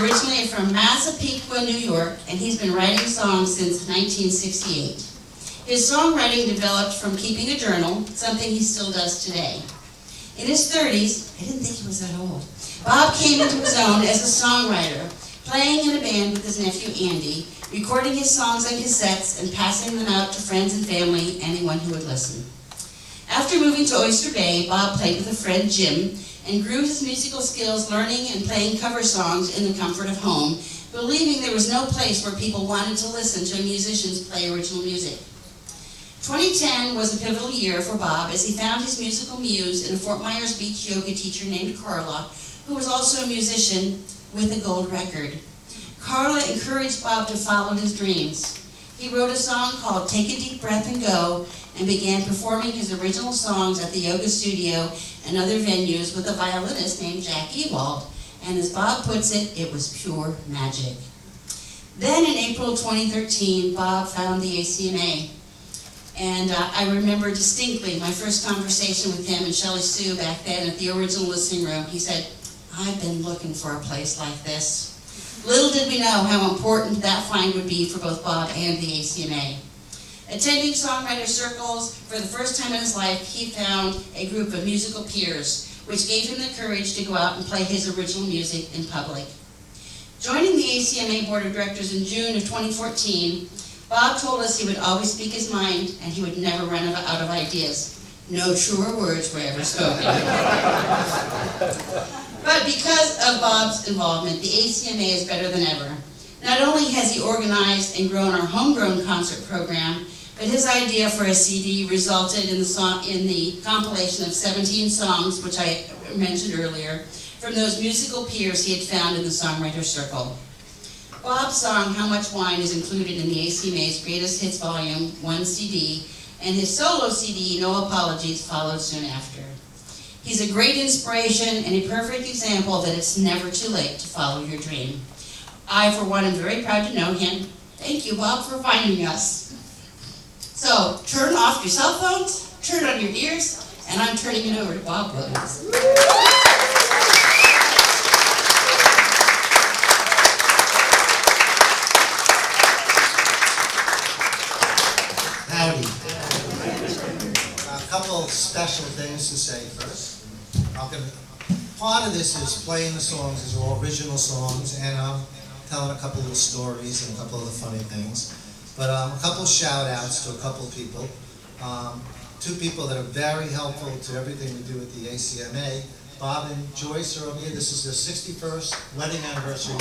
originally from Massapequa, New York, and he's been writing songs since 1968. His songwriting developed from keeping a journal, something he still does today. In his 30s, I didn't think he was that old, Bob came into his own as a songwriter, playing in a band with his nephew Andy, recording his songs on cassettes and passing them out to friends and family, anyone who would listen. After moving to Oyster Bay, Bob played with a friend, Jim, and grew his musical skills learning and playing cover songs in the comfort of home, believing there was no place where people wanted to listen to musicians play original music. 2010 was a pivotal year for Bob as he found his musical muse in a Fort Myers Beach yoga teacher named Carla, who was also a musician with a gold record. Carla encouraged Bob to follow his dreams. He wrote a song called Take a Deep Breath and Go, and began performing his original songs at the yoga studio and other venues with a violinist named Jack Ewald. And as Bob puts it, it was pure magic. Then in April 2013, Bob found the ACMA. And I remember distinctly my first conversation with him and Shelley Sue back then at the original listening room. He said, "I've been looking for a place like this." Little did we know how important that find would be for both Bob and the ACMA. Attending songwriter circles, for the first time in his life, he found a group of musical peers, which gave him the courage to go out and play his original music in public. Joining the ACMA Board of Directors in June of 2014, Bob told us he would always speak his mind and he would never run out of ideas. No truer words were ever spoken. But because of Bob's involvement, the ACMA is better than ever. Not only has he organized and grown our homegrown concert program, but his idea for a CD resulted in the compilation of 17 songs, which I mentioned earlier, from those musical peers he had found in the songwriter circle. Bob's song, How Much Wine, is included in the ACMA's Greatest Hits Volume 1 CD, and his solo CD, No Apologies, followed soon after. He's a great inspiration and a perfect example that it's never too late to follow your dream. I, for one, am very proud to know him. Thank you, Bob, for finding us. So, turn off your cell phones, turn on your ears, and I'm turning it over to Bob Williams. Howdy. A couple special things to say first. Part of this is playing the songs. These are all original songs, and telling a couple of stories and a couple of the funny things. But a couple shout outs to a couple of people. Two people that are very helpful to everything we do at the ACMA. Bob and Joyce are over here. This is their 61st wedding anniversary.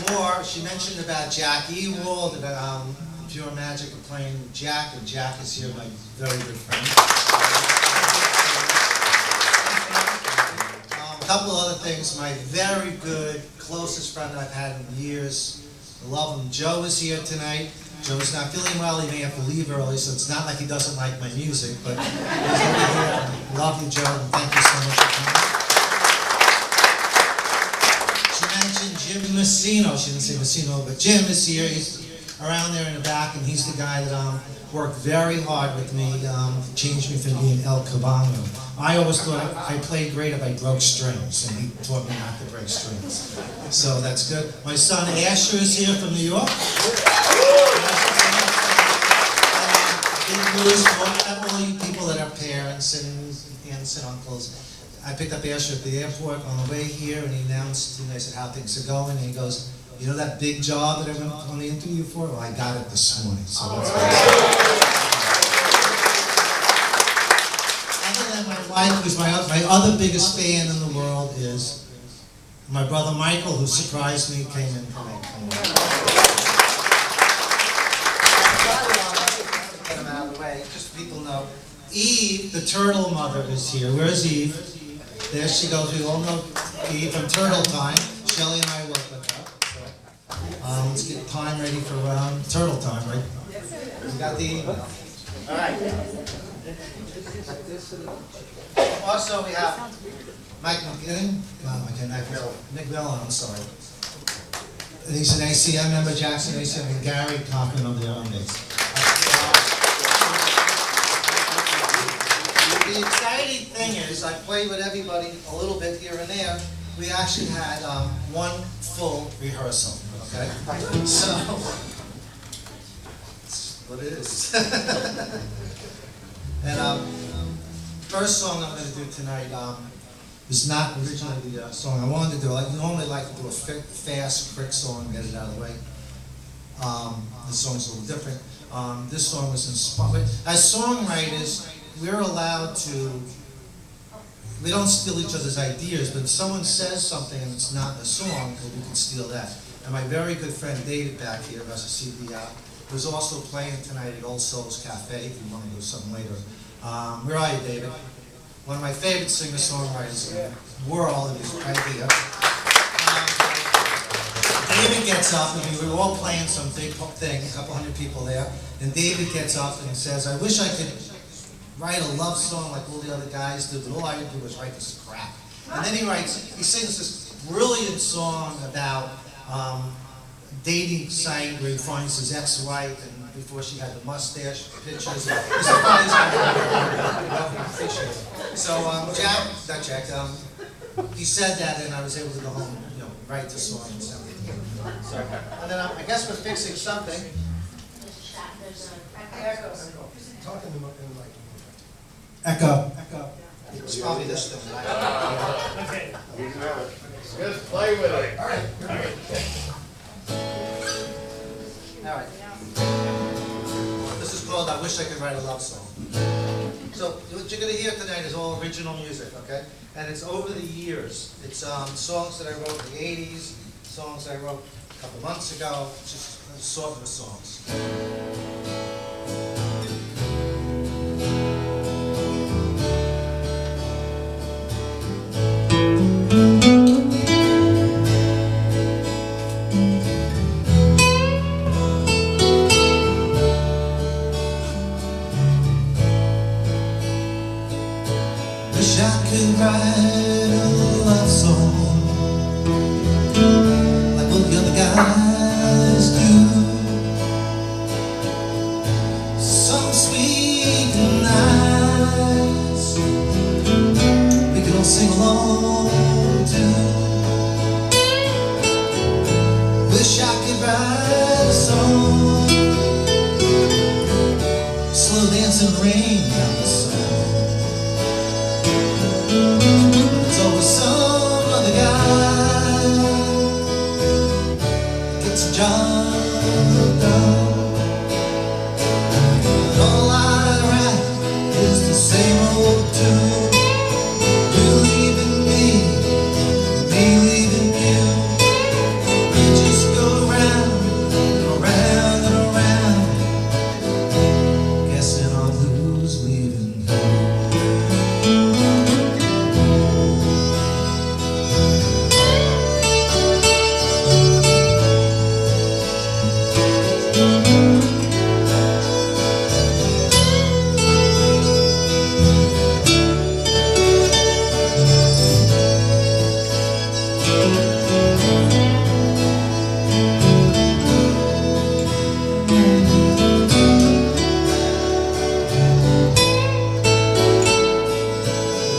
More, she mentioned about Jack Ewald, about Pure Magic of playing with Jack, and Jack is here, my very good friend. A couple other things, my very good, closest friend I've had in years, I love him, Joe is here tonight. Joe's not feeling well, he may have to leave early, so it's not like he doesn't like my music, but he's over here. Love you, Joe, and thank you so much for coming. She mentioned Jim Messino, she didn't say Messino, but Jim is here, he's around there in the back, and he's the guy that worked very hard with me, changed me from being El Cabano. I always thought I played great if I broke strings, and he taught me not to break strings. So that's good. My son Asher is here from New York. Big news for all you people that are parents and aunts and uncles. I picked up Asher at the airport on the way here, and he announced, and I said, how things are going, and he goes, you know that big job that I went on the interview for? Well, I got it this morning, so that's great. Other than my wife, who's my other biggest fan in the world, is my brother Michael, who surprised me, came in tonight. Get him out of the way, just so people know. Eve, the turtle mother, is here. Where's Eve? There she goes. We all know Eve from Turtle Time. Shelley and I work with her. Let's get time ready for turtle time, right? We got the email. All right. Also, we have Mike McGinnon. Nick Mellon, I'm sorry. He's an ACM member, Jackson ACM, and Gary Kaufman over there on bass. The exciting thing is, I played with everybody a little bit here and there. We actually had one full rehearsal, okay? So, that's what it is. And first song I'm going to do tonight is not originally the song I wanted to do. I normally like to do a fast, quick song and get it out of the way. This song's a little different. This song was inspired. As songwriters, we're allowed to, we don't steal each other's ideas, but if someone says something and it's not in the song, then we can steal that. And my very good friend David back here, who has a CD out, who's also playing tonight at Old Souls Cafe, if you want to do something later. Where are you, David? One of my favorite singer-songwriters in the world, is right here. David gets up, and we were all playing some big thing, a couple hundred people there, and David gets up and says, I wish I could write a love song like all the other guys do, but all I would do was write this crap. And then he sings this brilliant song about dating site where he finds his ex-wife, and before she had the mustache pictures. He's the funniest guy ever. So Jack, he said that, and I was able to go home, write the song and send it. So, and then I guess we're fixing something. Echo. It's probably this thing. Okay. Just play with it. All right. All right. This is called I Wish I Could Write a Love Song. So what you're going to hear tonight is all original music, okay? And it's over the years. It's songs that I wrote in the 80s, songs I wrote a couple months ago, just an assortment of songs. Wish I could write a love song like all the other guys do. Some sweet and nice we could all sing along to. Wish I could write a song, slow dancing rain down the sun. It's always some other guy gets a job done. And all I write is the same old tune. You leaving me, me leaving you. We just go round and around and around, guessing on who's leaving who.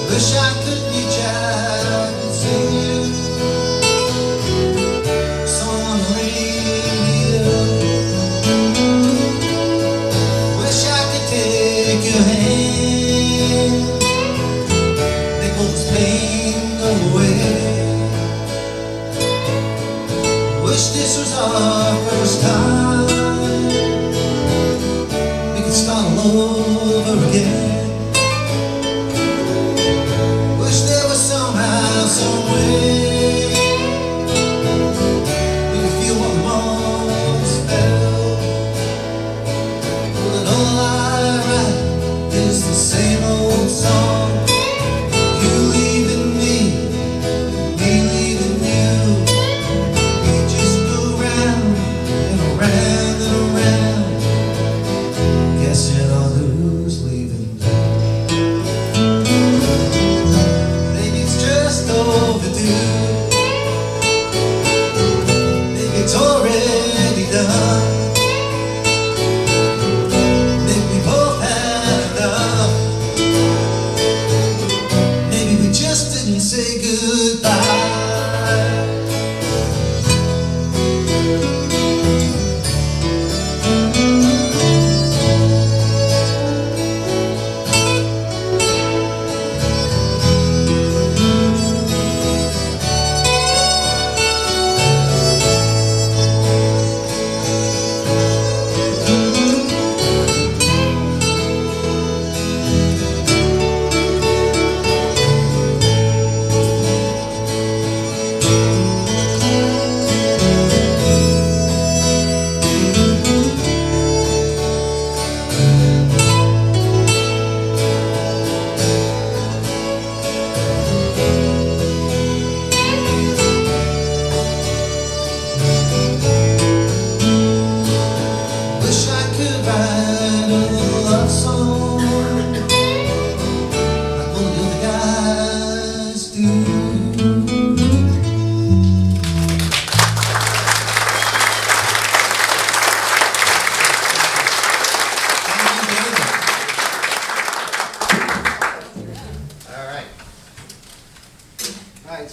Wish I could reach out and sing you song on the radio. Wish I could take your hand, make all this pain go away. Wish this was our first time, we could start all over again. Wish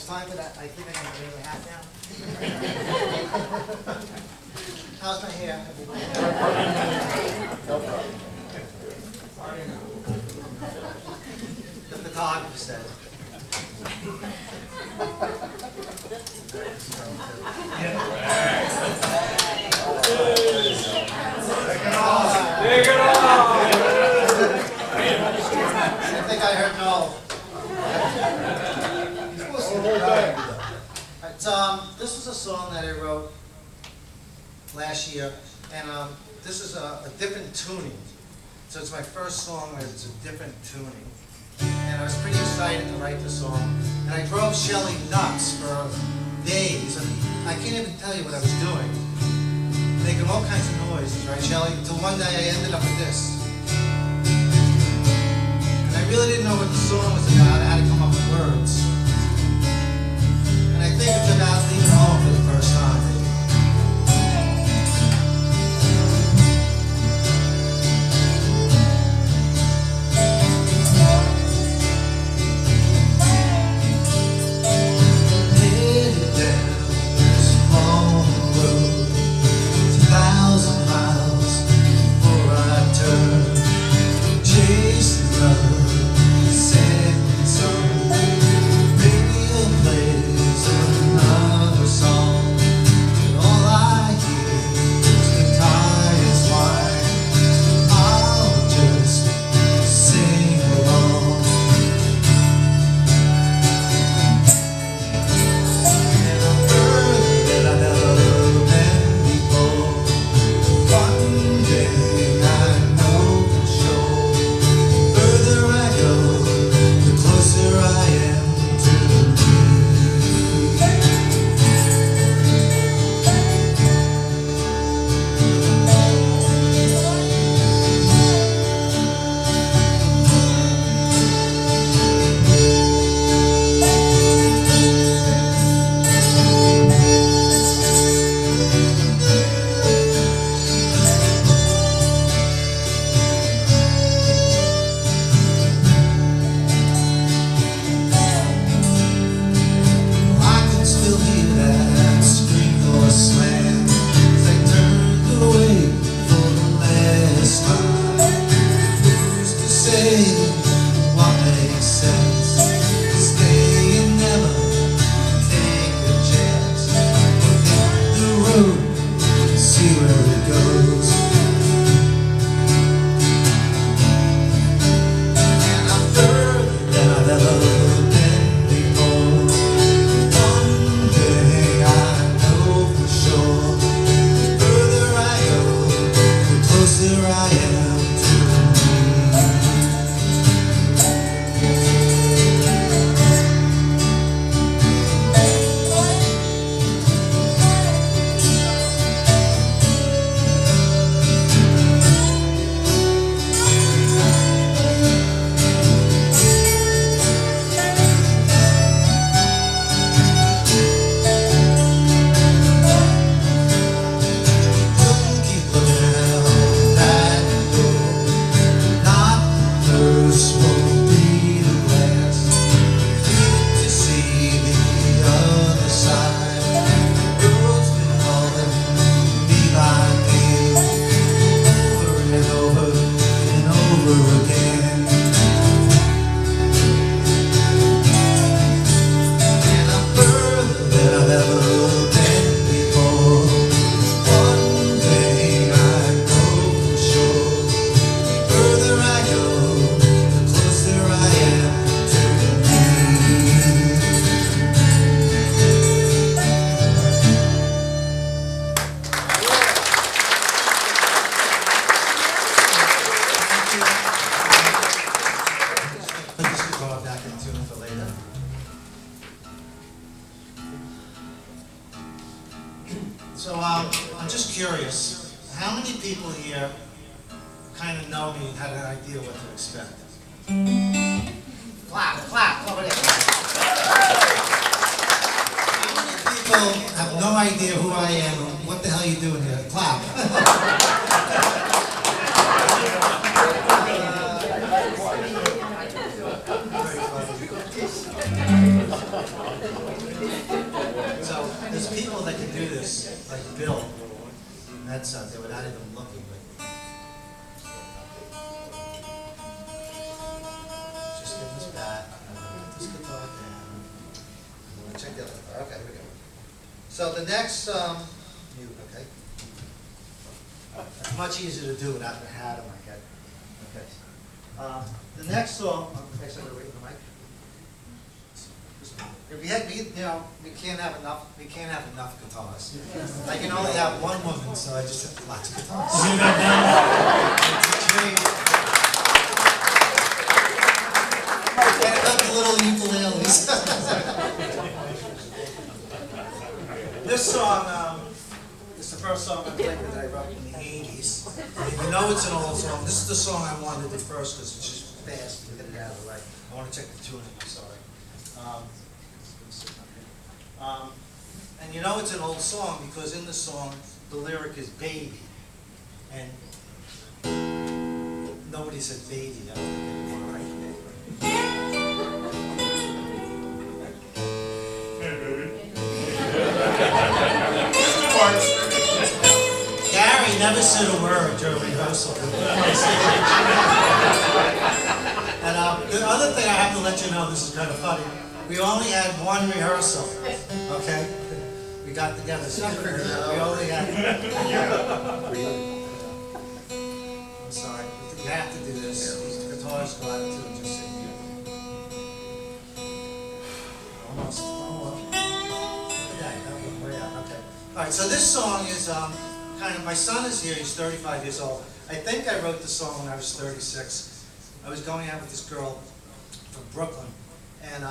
fine with that? I think I can wear the hat now. How's my hair? No problem. The photographer said. Take it off! I think I heard no. This was a song that I wrote last year, and this is a different tuning. So it's my first song where it's a different tuning. And I was pretty excited to write the song. And I drove Shelley nuts for days. And I can't even tell you what I was doing. Making all kinds of noises, right, Shelley? Until one day I ended up with this. And I really didn't know what the song was about. I had to come up with words. And I think it's about leaving home for the first time. So I'm just curious, how many people here kind of know me and had an idea what to expect? Clap, clap, over there. How many people have no idea who I am or what the hell you doing here? Clap. heads out there without even looking. Just get this back. Put this guitar down. I'm gonna check the other guitar. Okay, here we go. So the next, mute, okay? It's much easier to do without the hat on my head. Okay. The next song, actually, I'm gonna wait for the mic. If we had, we can't have enough guitars. I can only have one woman, so I just have lots of guitars. And a couple little ukuleles. This song is the first song I played that I wrote in the 80s. And you know it's an old song. This is the song I wanted to do first because it's just fast to get it out of the way. I want to check the tuning, I'm sorry. And you know it's an old song because in the song the lyric is baby. And nobody said baby. I don't think anyone right. Gary never said a word during rehearsal. And the other thing I have to let you know, this is kind of funny. We only had one rehearsal, okay? We got together separately. We only had. I'm sorry. You have to do this. These guitars go out too. Just sit here. Almost. Yeah, that went way out. Okay. All right. So this song is kind of. My son is here. He's 35 years old. I think I wrote the song when I was 36. I was going out with this girl from Brooklyn, and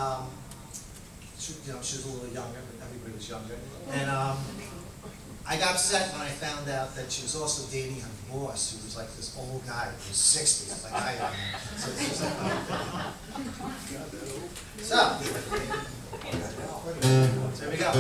she was a little younger, but everybody was younger. And I got upset when I found out that she was also dating her boss, who was like this old guy who was 60, like I am. So she was like, so here we go.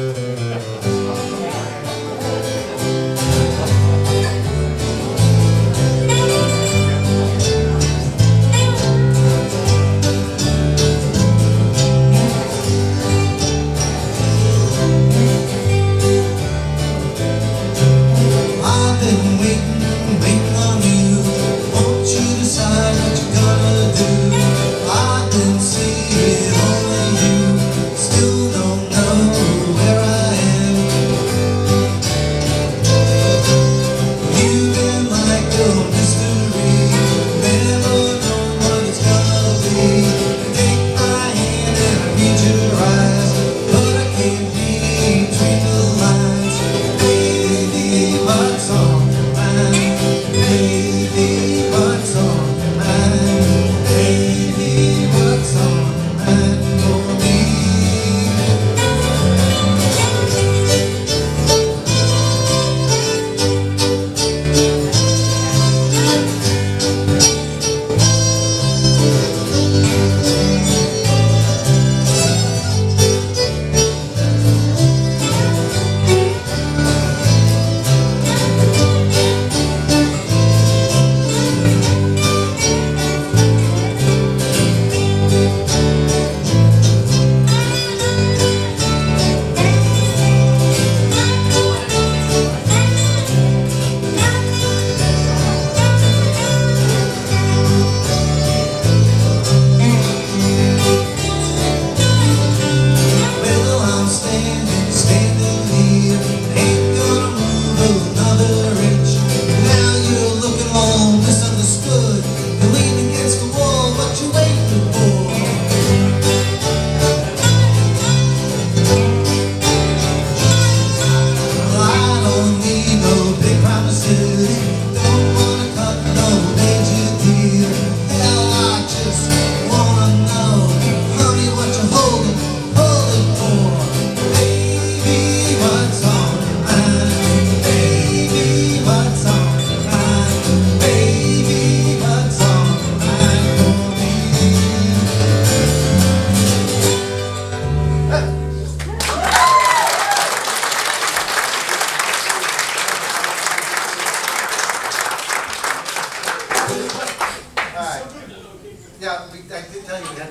Still don't know where I am.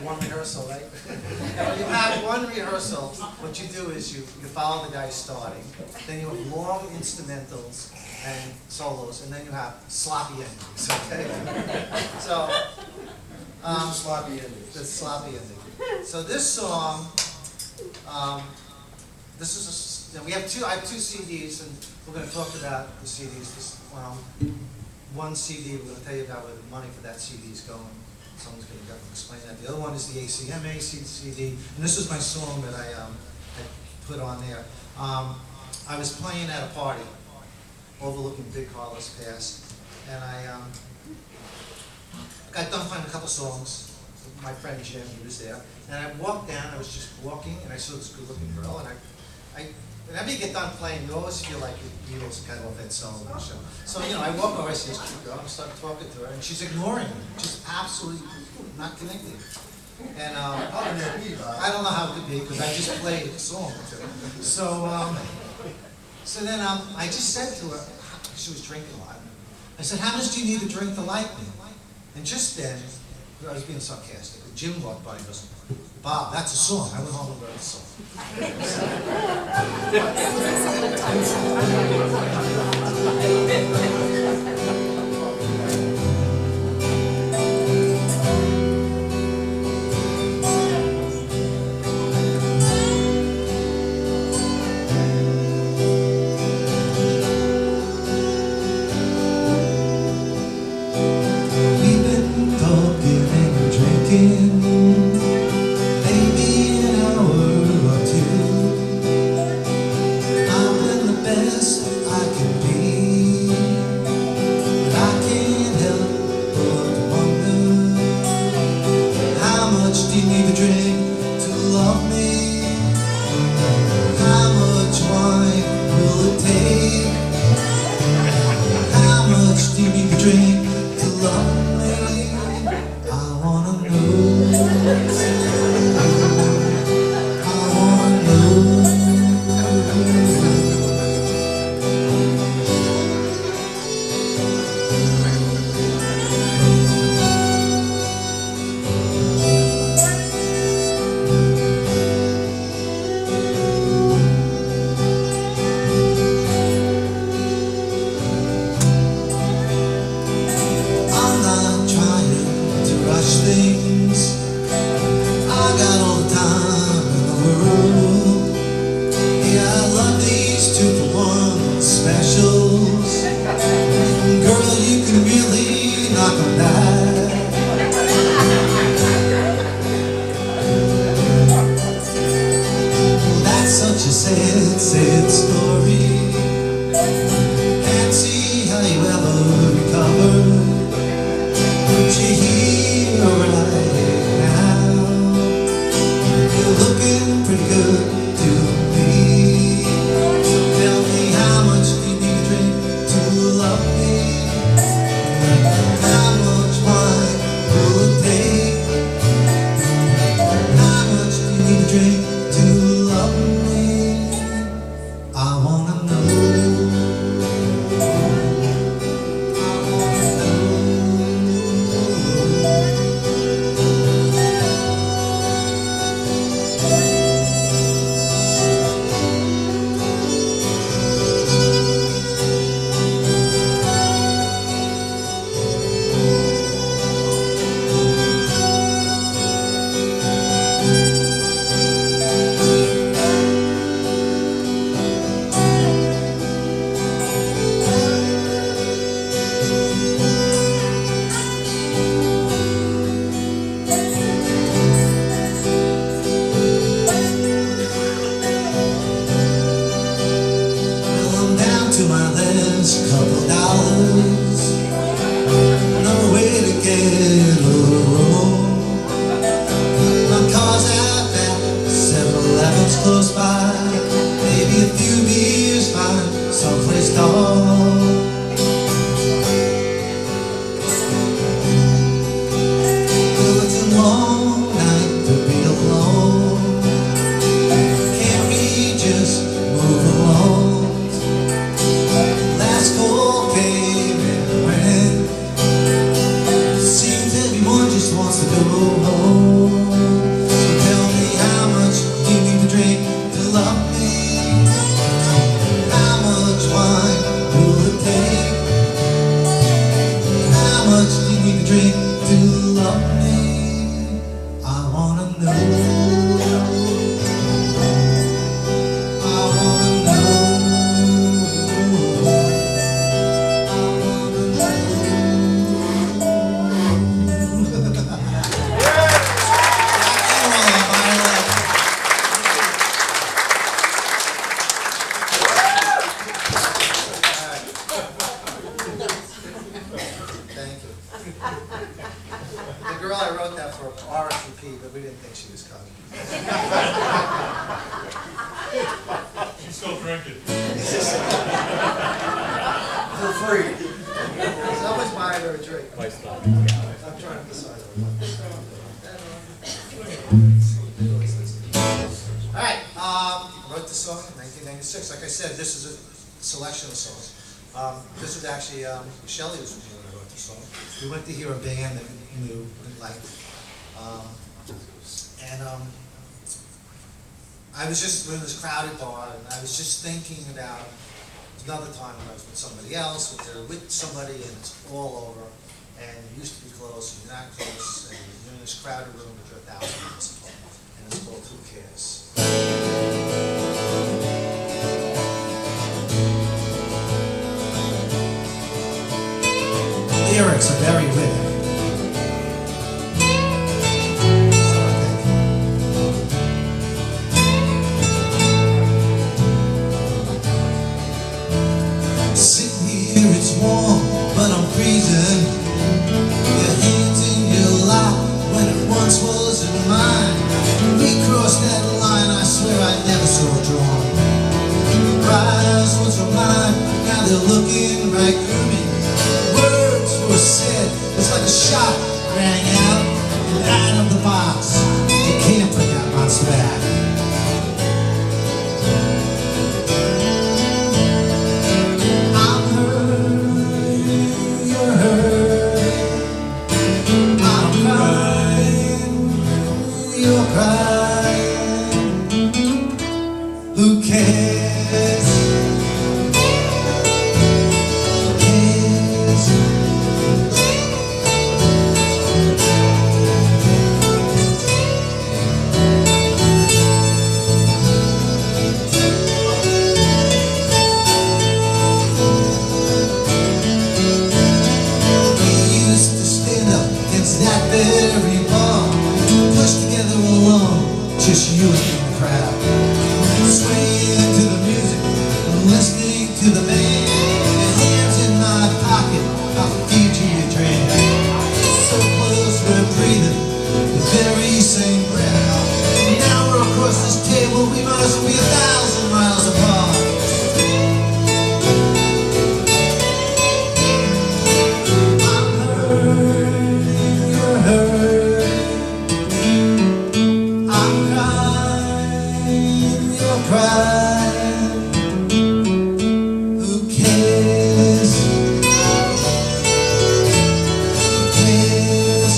one rehearsal, right? When you have one rehearsal, what you do is you follow the guy starting, then you have long instrumentals and solos, and then you have sloppy endings, okay? So, sloppy endings. the sloppy ending. So this song, this is I have two CDs, and we're going to talk about the CDs. One CD, we're going to tell you about where the money for that CD is going. Someone's going to explain that. The other one is the ACMA CD, and this was my song that I put on there. I was playing at a party overlooking Big Carlos Pass, and I got done playing a couple songs. My friend Jim, he was there, and I walked down. I was just walking, and I saw this good-looking girl, and whenever you get done playing, you always feel like your Beatles kind of off that solo show. So, I walk over, I see this cute girl, I start talking to her, and she's ignoring me. She's absolutely not connecting. And I don't know how it could be, because I just played a song to her. So then I just said to her, she was drinking a lot. I said, how much do you need to drink to like me? And just then, I was being sarcastic. Jim walked by and goes, Bob, that's a song. I went home and wrote a song. We've been talking and drinking, maybe an hour or two. I've been the best I can be, and I can't help but wonder, how much do you need to drink to love me? How much wine will it take? How much do you need to drink to love me? I wanna know. I wanna know. Thank you. The girl I wrote that for RSVP, but we didn't think she was coming. She's still drinking. For free. Someone's buying her a drink. I'm trying to decide. All right, wrote the song in 1996. Like I said, this is a selection of songs. This was actually, Shelley was with me when I wrote the song. We went to hear a band that we knew and liked. I was just in this crowded bar, and I was just thinking about another time when I was with somebody else, when they're with somebody and it's all over, and you used to be close, and you're not close, and you're in this crowded room with your 1,000 people, and it's called Who Cares? The lyrics are very vivid. Sitting here, it's warm, but I'm freezing. Your hands in your lap when it once was in mine. We crossed that line, I swear I never saw drawn. Bright eyes once were mine, now they're looking right through me. Words were said, it's like a shot rang out and out of the box. You can't put that monster back. Who cares? Who cares? We used to stand up against that very bar, pushed together alone, just you and the crowd. Swaying to the music, listening to the band, your hands in my pocket, I'll feed you your drink. So close we're breathing the very same breath. Now we're across this table, we might as well be 1,000 miles apart. I'm hurt, you're hurt. I'm crying, you're crying. Who cares? Who cares?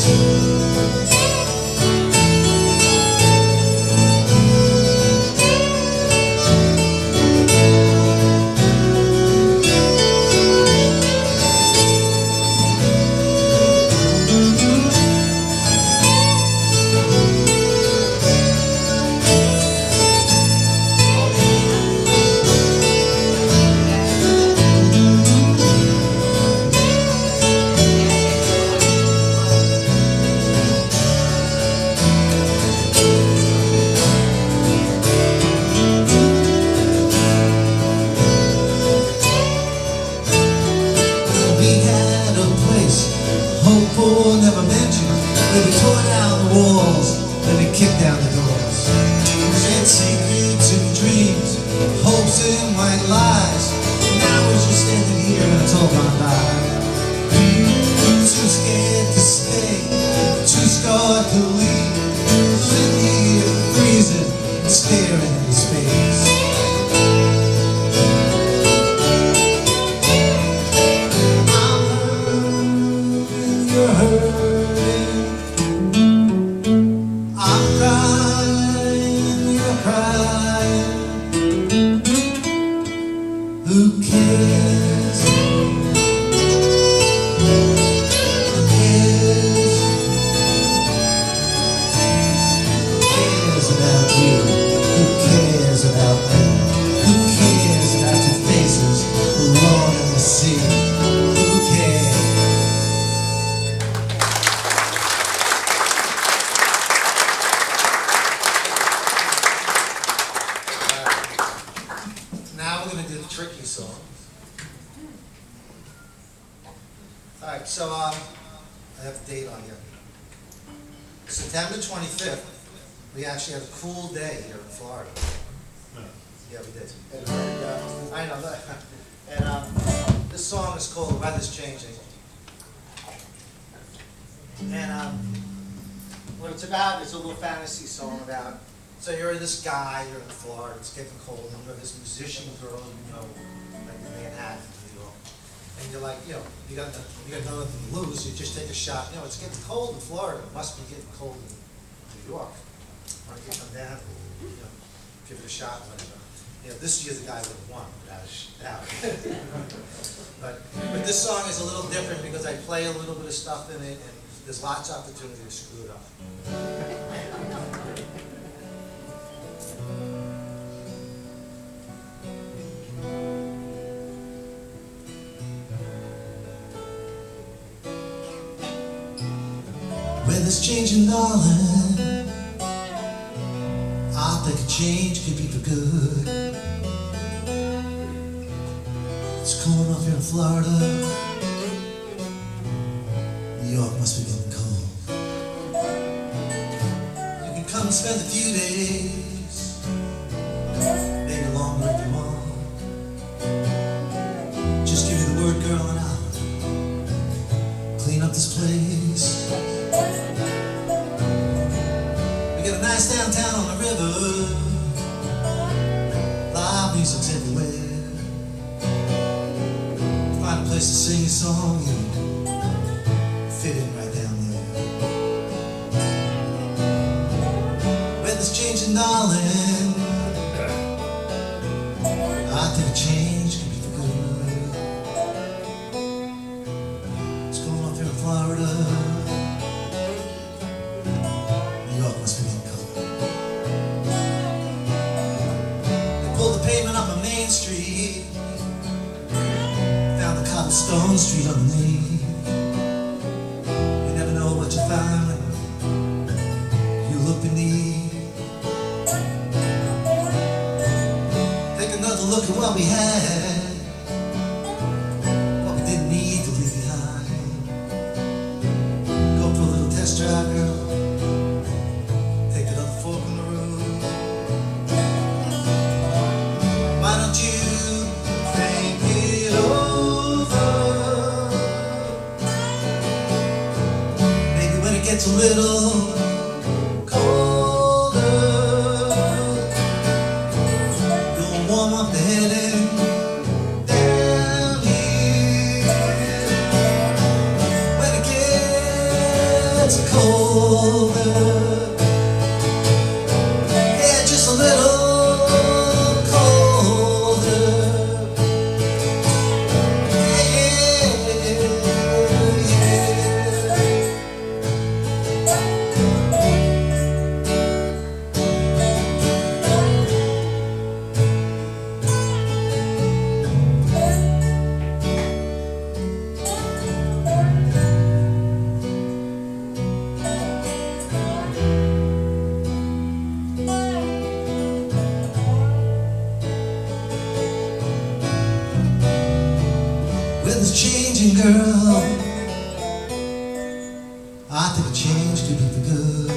We had a place, hopeful, never mentioned, where we tore down the walls, then we kicked down the doors. Shared secrets and dreams, hopes and white lies. Now we're just standing here and it's all gone by. Too scared to stay, too scarred to leave. Sitting here freezing, staring into space. You're hurting. I'm crying, you're crying. Who cares? Who cares? cares about you? Who cares about me? Who cares about your faces alone in the sea? Who cares? Now we're going to do the tricky song. Alright, so I have the date on here. September 25th, we actually had a cool day here in Florida. Yeah, we did. And, I know that. And this song is called Weather's Changing. And what it's about is a little fantasy song about, so you're this guy, you're in Florida, it's getting cold, and you're this musician girl, you know, like in Manhattan, New York. And you're like, you know, you got nothing to lose, you just take a shot. You know, it's getting cold in Florida, it must be getting cold in New York. Why don't you come down, you know, give it a shot, whatever. You know, this year the guy would have won without a doubt. But this song is a little different because I play a little bit of stuff in it, and there's lots of opportunity to screw it up. Weather's changing, darling. I think a change could be for good. It's cold up here in Florida. New York must be getting cold. You can come and spend a few days, maybe longer if you want. Just give me the word, girl, and I'll clean up this place. Nice downtown on the river, live music's everywhere. Find a place to sing a song, you fit in right down there. Weather's changing, darling. I think a change could be for good. It's going up here in Florida. New York must be getting cold. Up on Main Street, found the cobblestone street underneath. You never know what you find when you look beneath. Take another look at what we had, what we didn't need to leave behind. Go for a little test drive, girl. Take another fork in the road. Why don't you think it over? Maybe when it gets a little colder, you'll warm up the heading down here. When it gets colder, yeah, just a little. Weather's changing, girl. I think a change could be for good.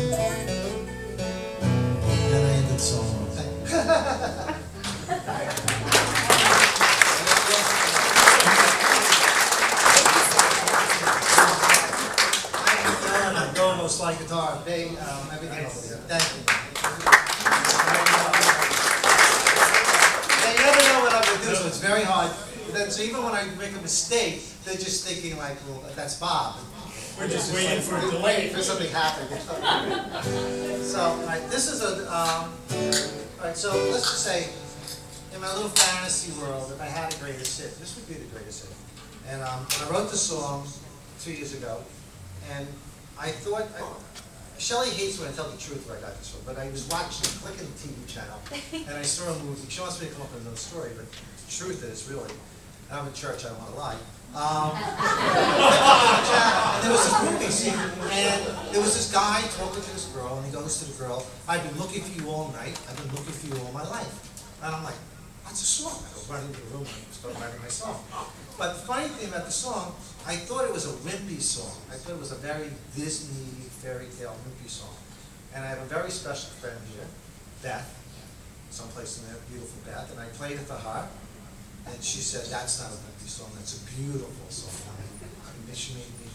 Then I ended the song. I'm going most like guitar. Big, everything else. Thank you. You never know what I'm going to do, so it's very hard. So even when I make a mistake, they're just thinking like, well, that's Bob. We're just waiting for it to waiting for something to happen. So, all right, this is a, all right, so let's just say, in my little fantasy world, if I had a greatest hit, this would be the greatest hit. And when I wrote the song 2 years ago, and I thought I Shelley hates when I tell the truth where I got this from, but I was clicking the TV channel, and I saw a movie. She wants me to come up with another story, but the truth is, really, and I'm in church, I don't want to lie. And there was this movie scene, and there was this guy talking to this girl, and he goes to the girl, "I've been looking for you all night, I've been looking for you all my life." And I'm like, that's a song. I go running into the room and start writing my song. But the funny thing about the song, I thought it was a wimpy song. I thought it was a very Disney fairy tale wimpy song. And I have a very special friend here, Beth, someplace in there, beautiful Beth, and I played it for her, and she said, "That's not a wimpy song, that's a beautiful song." She made me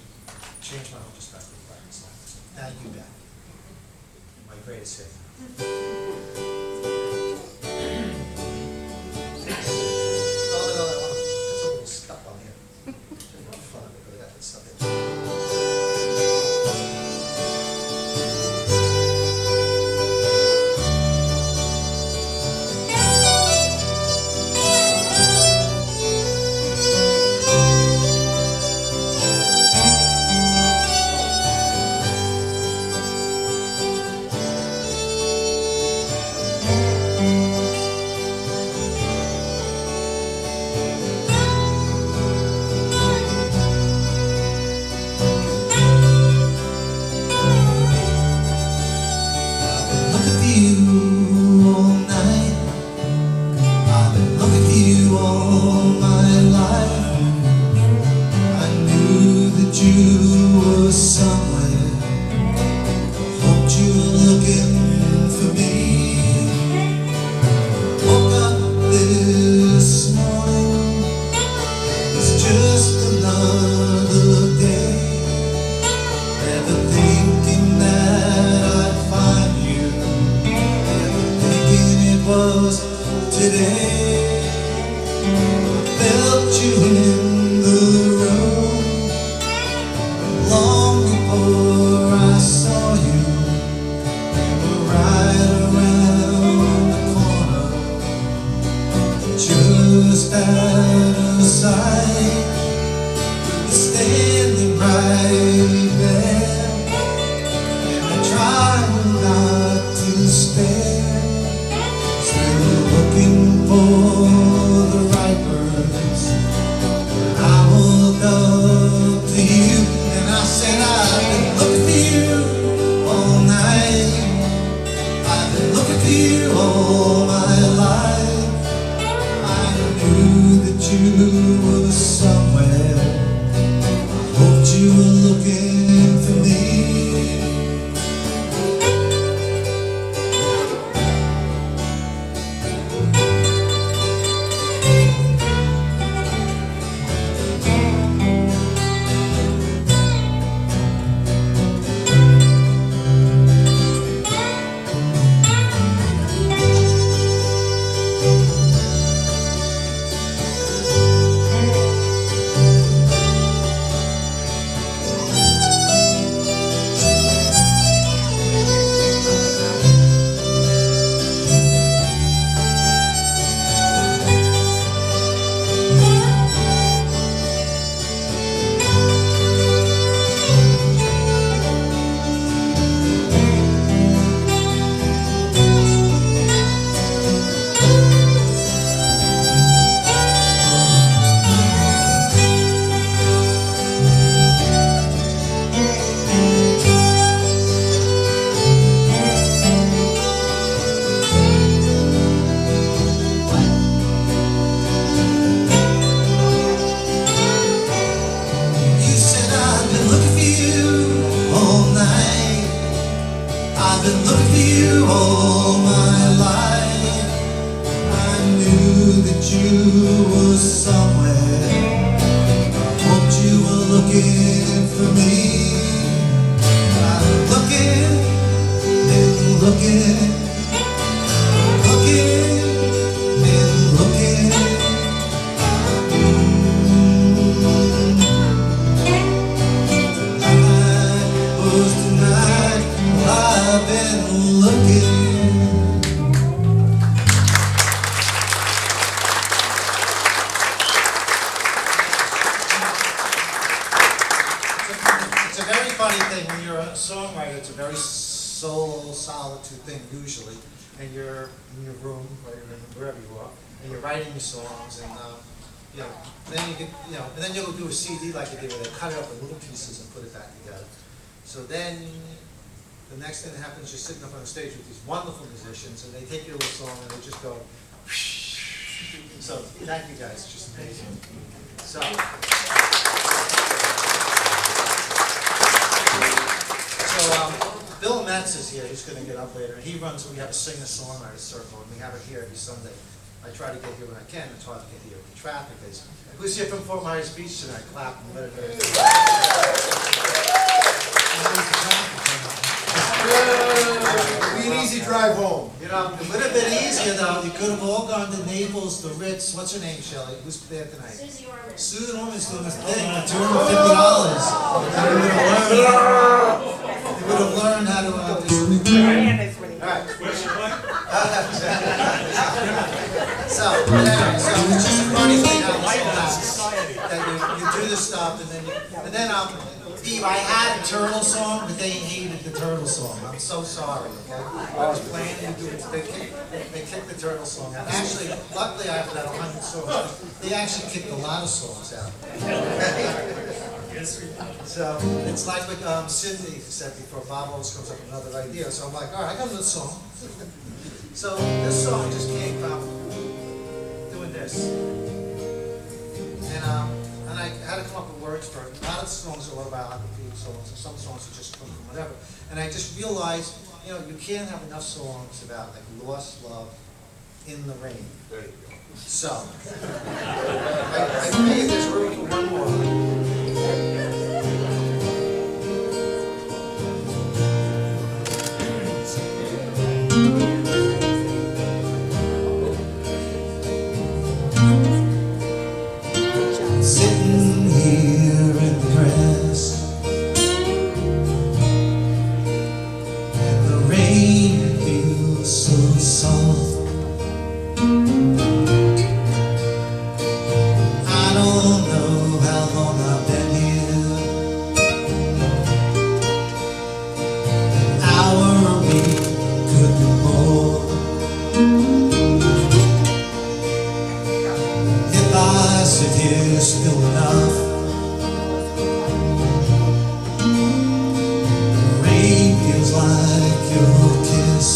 change my whole perspective about the song. Thank you, Beth. My greatest hit. usually, and you're in your room, or you're in wherever you are, and you're writing your songs, and you know, then you get, you know, and then you'll do a CD like you did, where they cut it up in little pieces and put it back together. So then, the next thing that happens, you're sitting up on the stage with these wonderful musicians, and they take your little song and they just go. So thank you guys, it's just amazing. So. Bill Metz is here, he's going to get up later. He runs, we have a singer-songwriter circle, and we have it here every Sunday. I try to get here when I can, it's hard to get here with traffic. Who's here from Fort Myers Beach tonight? Clap. It'll be an easy drive home. You know, it would have been easier though, you could have all gone to Naples, the Ritz. What's her name, Shelley? Who's there tonight? Susie Orman. Susan Orman's doing this thing for $250. You would have learned how to do something. All right. So it's just a funny thing how this all happens. That you do this stuff, and then Steve, I had a turtle song, but they hated the turtle song. I'm so sorry. Okay? I was planning to do it. They kicked the turtle song out. Actually, luckily I have about 100 songs. They actually kicked a lot of songs out. So it's like what Cindy said before. Bob always comes up with another idea. So I'm like, all right, I got another song. So this song just came from doing this, and I had to come up with words for it. A lot of songs are autobiography songs, and some songs are just from whatever. And I just realized, you know, you can't have enough songs about like lost love in the rain. There you go. So I figured there's room for one more. Sitting here in the grass, and the rain feels so soft. I don't know how long I've been here, an hour, a week, could be more. If I sit here still enough, the rain feels like your kiss.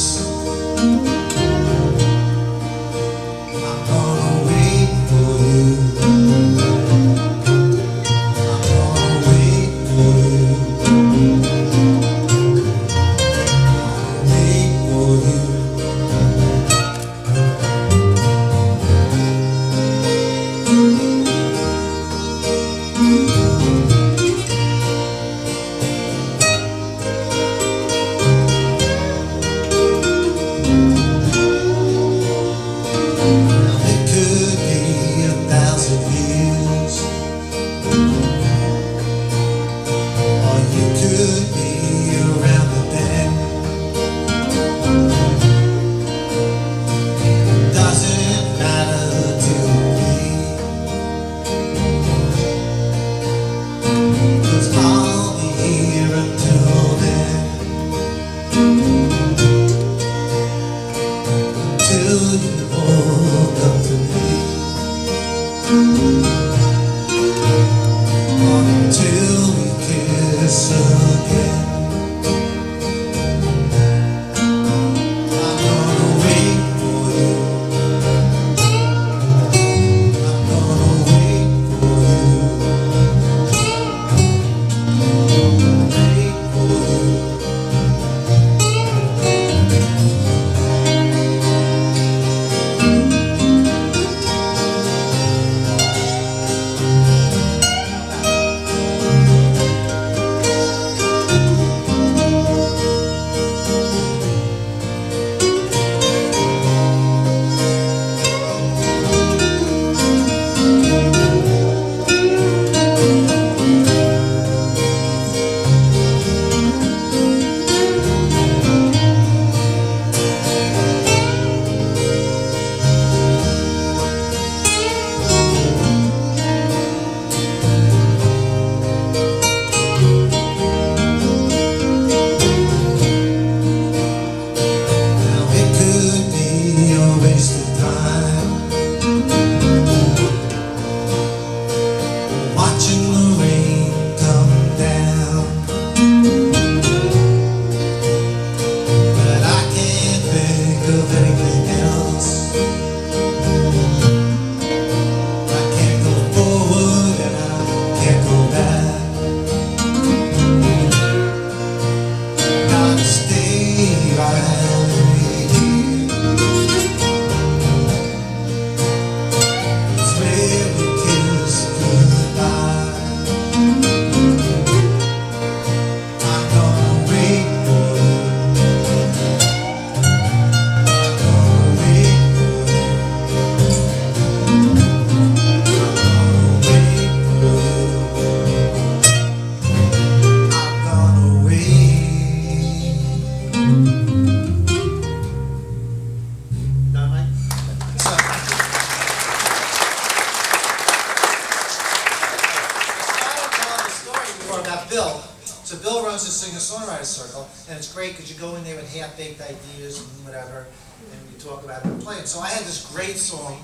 singer-songwriter circle, and it's great because you go in there with half-baked ideas and whatever, and you talk about it and play it. So I had this great song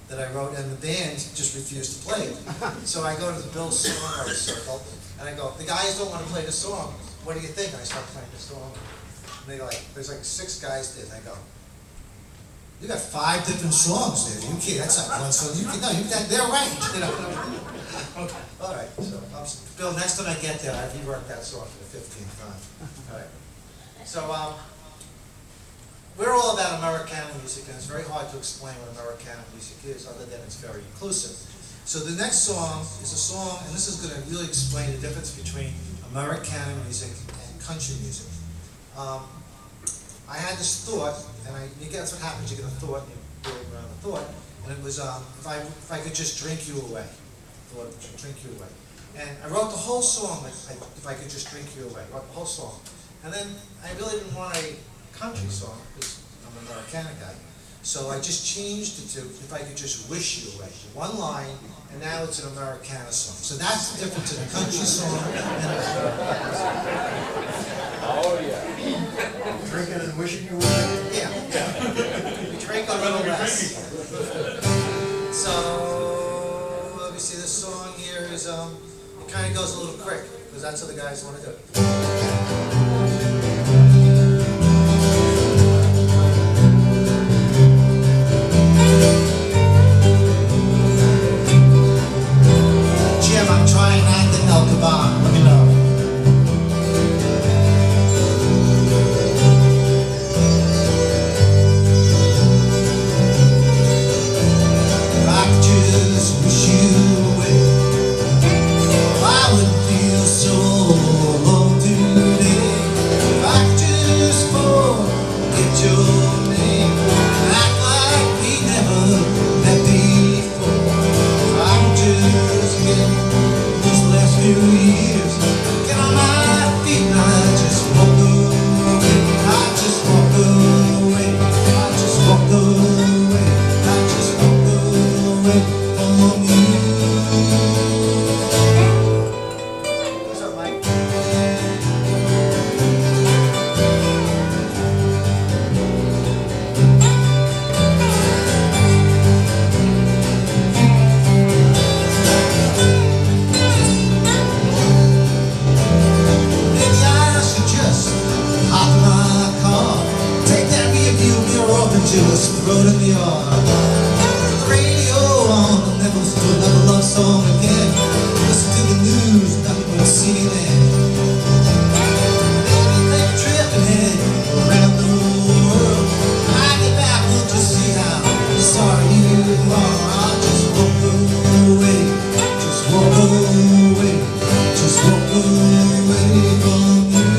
that I wrote, and the band just refused to play it. So I go to the Bill's songwriter circle, and I go, the guys don't want to play the song. What do you think? And I start playing the song. And they like, there's like 6 guys there, and I go, you got 5 different songs there. You can't, that's not one song. You can, no, they're right. You know? All right, so, Bill, next time I get there, I've reworked that song for the 15th time. All right. So, we're all about Americana music, and it's very hard to explain what Americana music is, other than it's very inclusive. So the next song is a song, and this is going to really explain the difference between Americana music and country music. I had this thought, and you guess what happens, you get a thought, and you build around the thought, and it was, if I could just drink you away. Thought, drink you away. And I wrote the whole song, if I could just drink you away, wrote the whole song. And then I really didn't want a country song, because I'm an Americana guy. So I just changed it to, if I could just wish you away. One line, and now it's an Americana song. So that's the difference in a country song and an Americana song. Oh, yeah. Drinking and wishing you away? Yeah. We drink a little less. So, let me see, this song here is, it kind of goes a little quick, because that's what the guys want to do. I'm trying not to help the bomb, let me know. If I could just wish you away, I wouldn't feel so alone today. If I could just forget your name, act like we never met before. If I could just get last few years, get on my feet and I just walk away. I just walk away. I just walk away. I just walk away from you. What's up, Mike? Just throw it in the yard. Put the radio on and then listen to another love song again. Listen to the news, nothing but CNN. Maybe take a trip and head around the world. When I get back, we'll just see how sorry you are. I'll just walk away, just walk away, just walk away from you.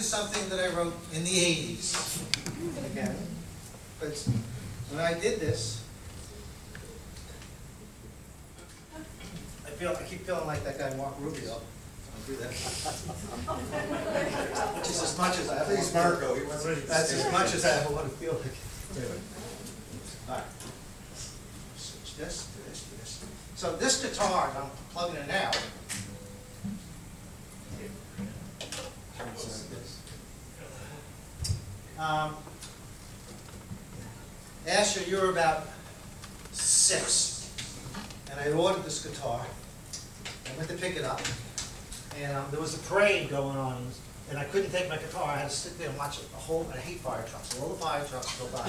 Something that I wrote in the 80s. Again, but when I did this, I keep feeling like that guy Mark Rubio. I'll do that. Which is as much as I Please, Marco, he wants to. That's as much as I ever want to feel like. All right. Switch this to this to this. So this guitar, I'm plugging it out. Asher, you were about 6, and I ordered this guitar. I went to pick it up, and there was a parade going on, and I couldn't take my guitar. I had to sit there and watch a whole. I hate fire trucks. All the fire trucks go by.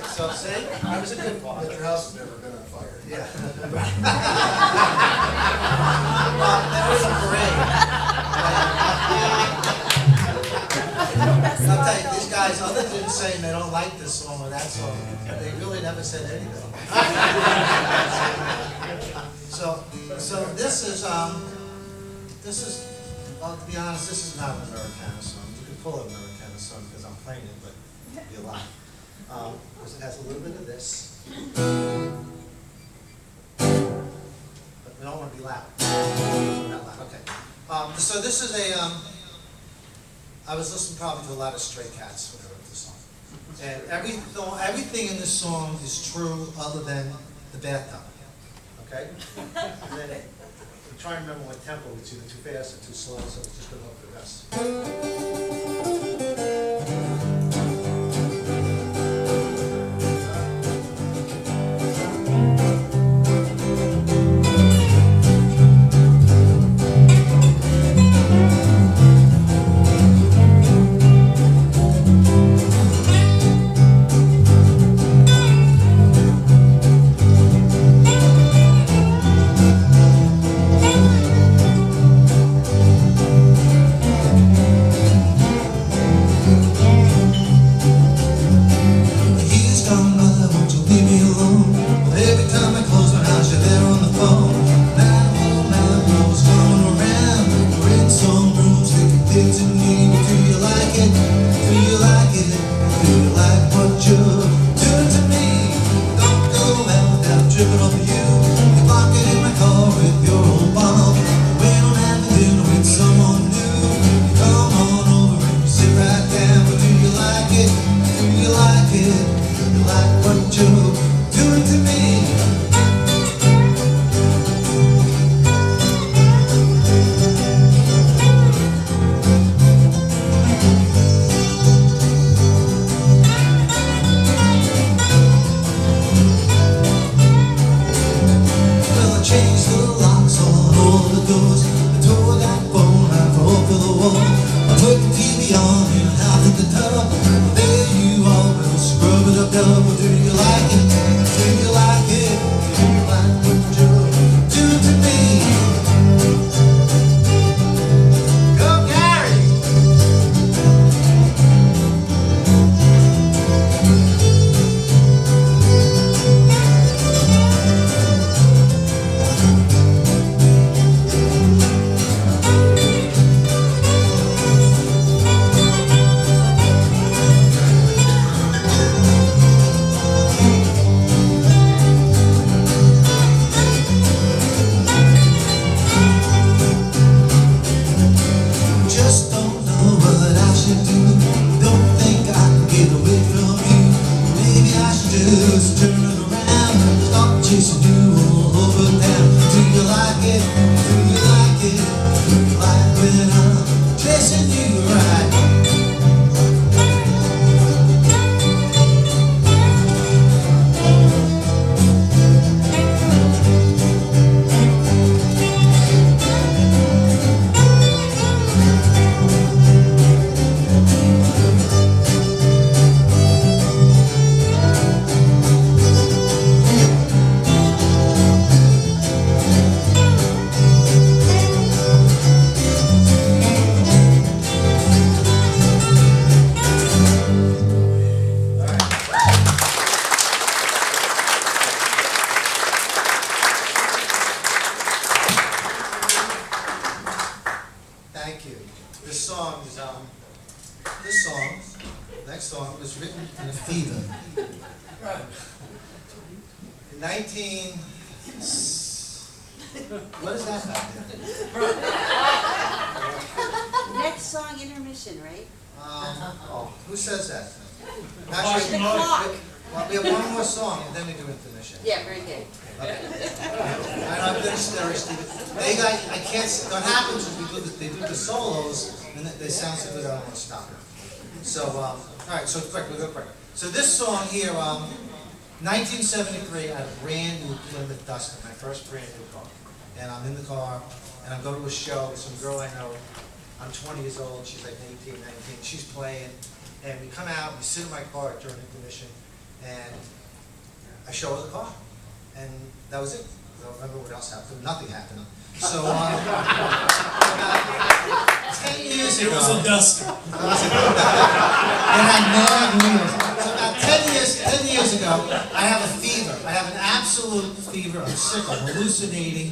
So see, I was a good father. But your house has never been on fire. Yeah. Well, there was a parade. I'll tell you, these guys, other than saying they don't like this song or that song, they really never said anything. So this is, well, to be honest, this is not an Americana song. You could pull an Americana song because I'm playing it, but it'd be a lot. Because it has a little bit of this. But we don't want to be loud. Not loud, okay. So this is a, I was listening probably to a lot of Stray Cats when I wrote this song. And everything in this song is true other than the bathtub. Okay? And then I'm trying to remember what tempo it's either too fast or too slow, so it's just going to hope for the best. next song was written in a fever. In 19 What is that back there? Next song, intermission, right? Oh, who says that? The Actually, clock. well, we have one more song and then we do intermission. Yeah, very good. Okay. I'm finished there, Steve. They got, I can't, what happens is they do the solos and they sound so good I don't want to stop it. So, all right, so quick, we'll go quick. So this song here, 1973, I had a brand new Plymouth Duster, my first brand new car. And I'm in the car, and I'm going to a show with some girl I know. I'm 20 years old, she's like 18, 19, she's playing. And we come out, we sit in my car during intermission, and I show her the car. And that was it. I don't remember what else happened. Nothing happened. So, about 10 years ago. It was a duster. It had mad wheels. So about 10 years ago, I have a fever. I have an absolute fever. I'm sick. I'm hallucinating.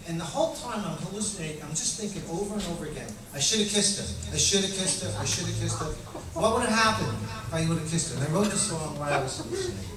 And the whole time I'm hallucinating, I'm just thinking over and over again, I should have kissed her. I should have kissed her. I should have kissed her. What would have happened if I would have kissed her? And I wrote this song while I was hallucinating.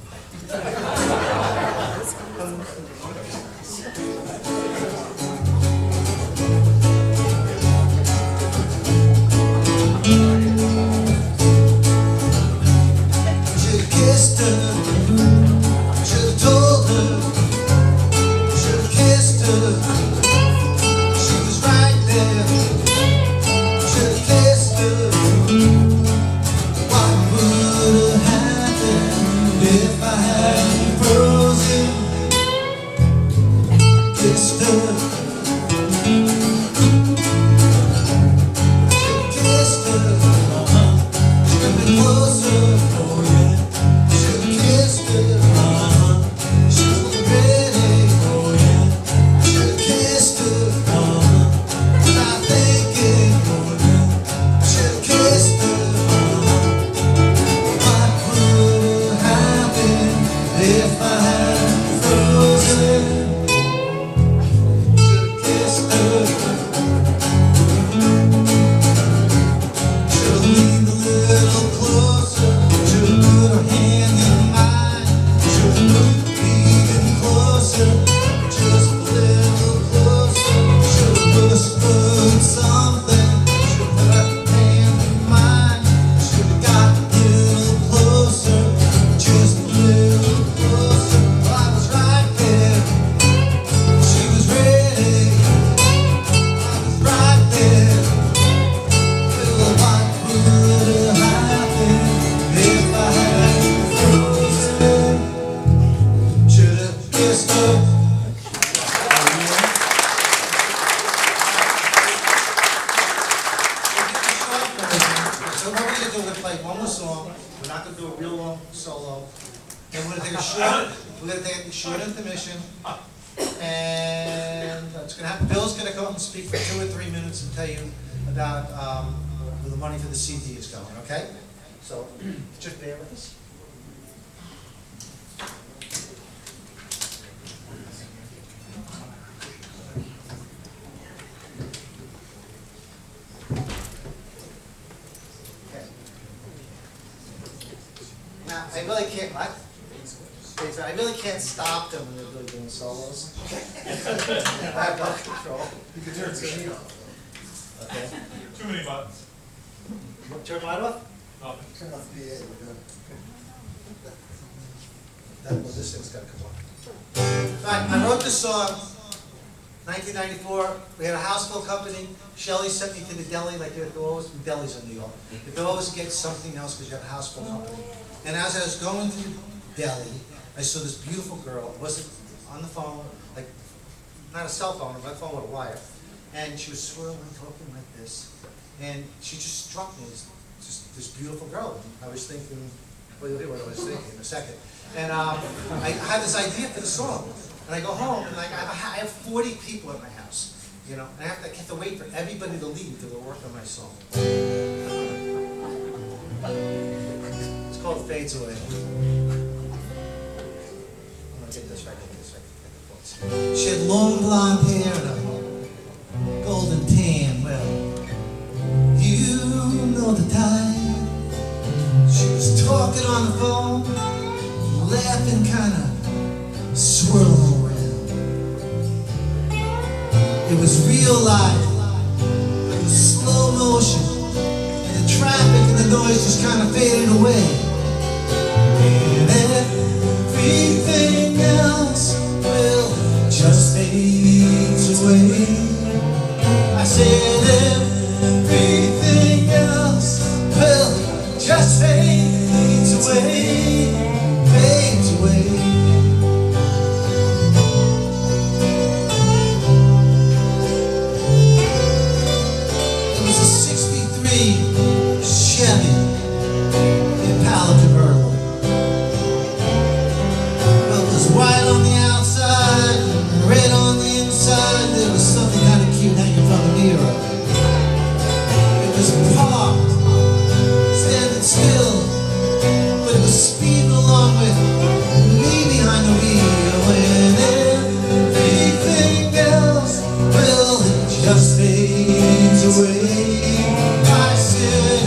Short intermission, and it's going to happen. Bill's going to come up and speak for 2 or 3 minutes and tell you about where the money for the CD is going. Okay? So just bear with us. Okay. Now I really can't. I really can't stop them when they're really doing solos. I have no control. You can turn the machine off. Okay. Too many buttons. Turn mine off? Nothing. Turn off the PA, we're good. Well, this thing's got to come on. Right, I wrote this song, 1994. We had a houseful company. Shelley sent me to the deli, like there always be delis in New York. You could always get something else because you have a houseful company. And as I was going to the deli, I saw this beautiful girl. It wasn't on the phone, like not a cell phone, but a phone with a wire. And she was swirling, talking like this. And she just struck me as just this beautiful girl. And I was thinking, well, you'll hear what I was thinking in a second. And I had this idea for the song. And I go home, and like I have 40 people at my house, you know, and I have to wait for everybody to leave to go work on my song. It's called Fades Away. Get this right, get this right, get the voice. She had long blonde hair and a golden tan. Well, you know the time. She was talking on the phone, laughing, kind of swirling around. life. It was slow motion, and the traffic and the noise just kind of faded away. And everything else will just fade away. I said everything else will just fade away, fade away. It was a '63 Chevy Impala convertible. Well, it was white on the outside, red on the inside. There was something kind of cute hanging from the mirror. It was parked, standing still, but it was speeding along with me behind the wheel. When everything else, well, it just fades away. I said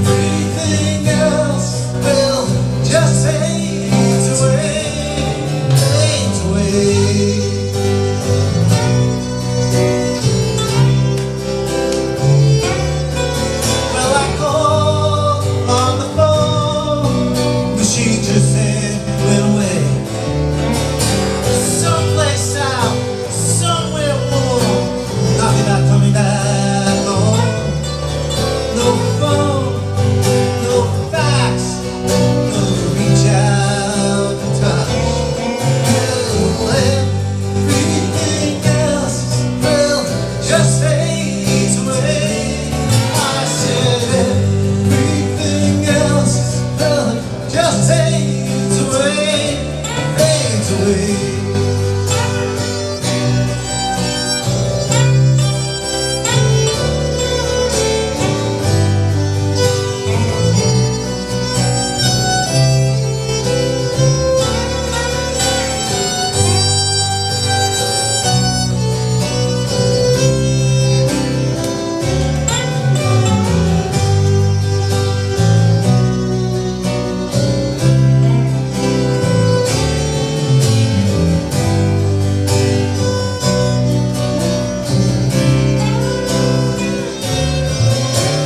everything else, well, just fades away, fades away. Well, I called on the phone, but she just said went away. Someplace out, somewhere warm, nothing about coming back home. No phone, no fax, no reach out and touch. Well, everything else, well, just fades away. I said everything else, well, just fades away, fades away.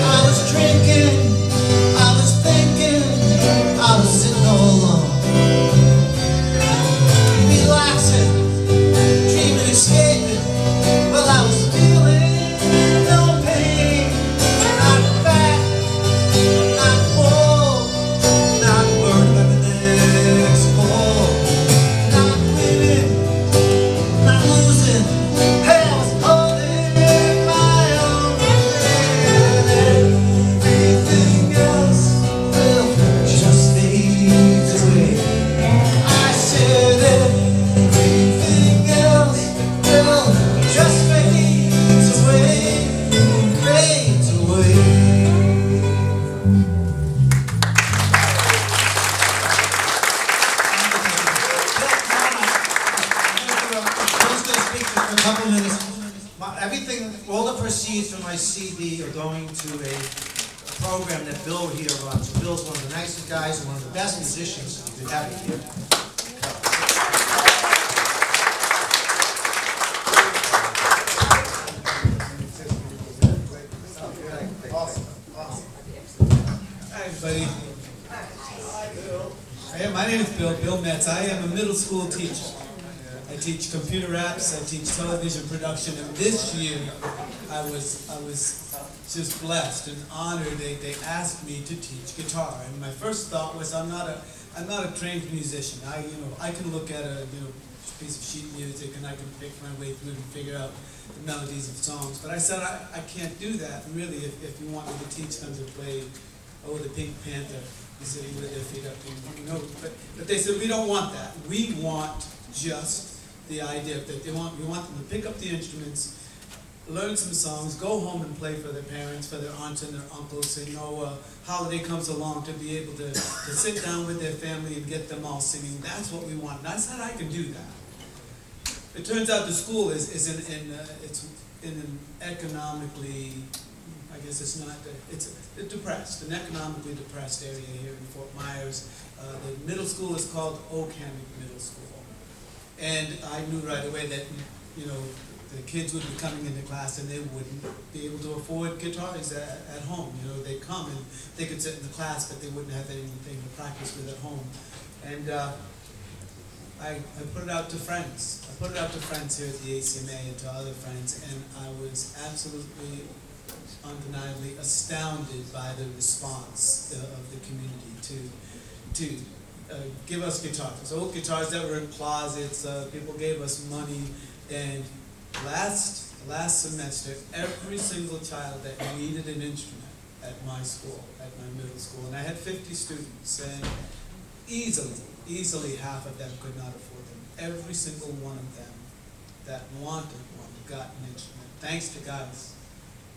I was drinking, I was thinking, I was sitting all alone, relaxing, dreaming, escaping. Well, I was feeling no pain, not fat, not full, not worried about the next call, not winning, not losing. Hey, I was holding my own. Everything else will just fade away. I said everything else will just fade away, fade away. I'm just going to speak for a couple minutes. Everything, all the proceeds from my CD are going to a program that Bill here runs. Bill's one of the nicest guys and one of the best musicians you could have here. Hi, everybody. My name is Bill Metz. I am a middle school teacher. I teach computer apps, I teach television production, and this year I was just blessed and honored. They asked me to teach guitar, and my first thought was I'm not a trained musician. I can look at a piece of sheet music and I can pick my way through and figure out the melodies of songs. But I said I can't do that. And really, if you want me to teach them to play, the Pink Panther, sitting with their feet up, but they said we don't want that. We want just the idea that we want them to pick up the instruments, learn some songs, go home and play for their parents, for their aunts and their uncles, so holiday comes along to be able to sit down with their family and get them all singing. That's what we want. And I said I can do that. It turns out the school is in an economically, I guess it's not, it's depressed, an economically depressed area here in Fort Myers. The middle school is called Oak Hammock Middle School. And I knew right away that, the kids would be coming into class and they wouldn't be able to afford guitars at home. You know, they'd come and they could sit in the class, but they wouldn't have anything to practice with at home. And I put it out to friends. I put it out to friends here at the ACMA and to other friends, and I was absolutely, undeniably astounded by the response of the community to give us guitars. Old guitars that were in closets, people gave us money, and last semester, every single child that needed an instrument at my school, at my middle school, and I had 50 students, and easily half of them could not afford them. Every single one of them that wanted one got an instrument. Thanks to guys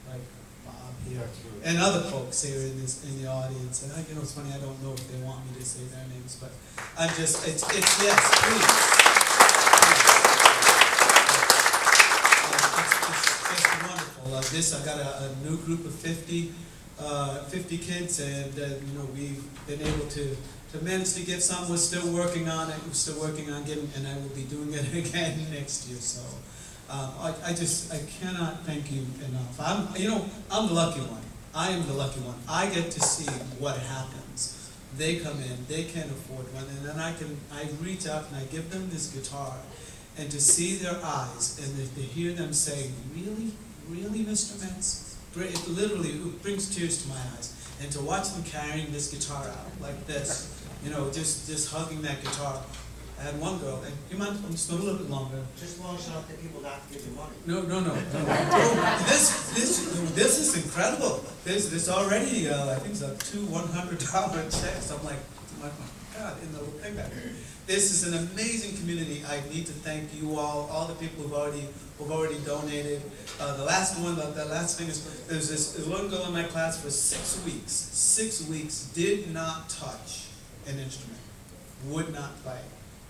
like Bob here and other folks here in the audience. And you know, it's funny, I don't know if they want me to say their names, but I'm just, it's yes, please. It's just wonderful. I got a new group of 50 kids, and you know, we've been able to manage to get some. We're still working on it. We're still working on getting, and I will be doing it again next year. So I cannot thank you enough. I'm the lucky one. I am the lucky one. I get to see what happens. They come in, they can't afford one, and then I reach out and I give them this guitar, and to see their eyes and to hear them say, really, Mr. Metz? It literally brings tears to my eyes. And to watch them carrying this guitar out like this, you know, just hugging that guitar. I had one girl, and you mind if I'm just a little bit longer? Just long enough that people not to give you money. No. This is incredible. This already, I think it's like two $100 checks. I'm like, oh my God, in the thing back there. This is an amazing community. I need to thank you all the people who've already donated. The last thing is, there's this one girl in my class for 6 weeks, did not touch an instrument, would not play,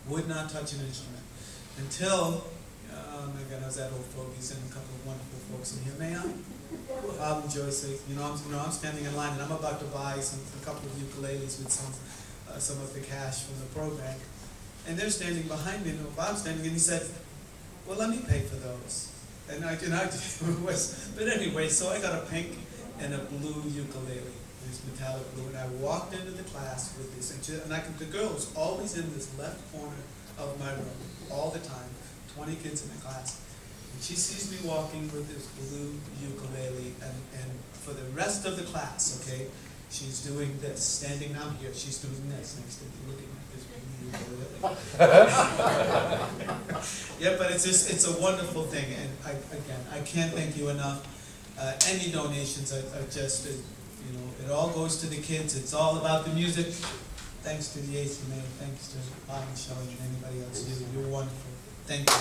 would not touch an instrument, until, oh my God, I was at Old Fogies and a couple of wonderful folks in here. May I? Joyce, I'm standing in line and I'm about to buy a couple of ukuleles with some of the cash from the program. And they're standing behind me, and Bob's standing, and he said, well, let me pay for those. And I but anyway, so I got a pink and a blue ukulele, this metallic blue, and I walked into the class with this, the girl was always in this left corner of my room, all the time, 20 kids in the class. And she sees me walking with this blue ukulele, and for the rest of the class, okay, she's doing this, standing down here, she's doing this next to me, looking at this blue ukulele. Yeah, but it's a wonderful thing, and I can't thank you enough. Any donations are just, it all goes to the kids. It's all about the music. Thanks to the ACMA, thanks to Bob and Shelley and anybody else. You're wonderful. Thank you.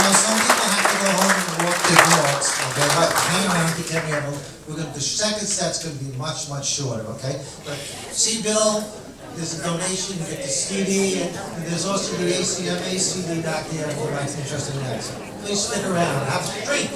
Some people have to go home and walk their dogs, okay, but hang around to get me. The second set's going to be much, much shorter, okay? But see, Bill, there's a donation, you get the CD, and there's also the ACMA CD back there if you're interested in that. So please stick around, have a drink.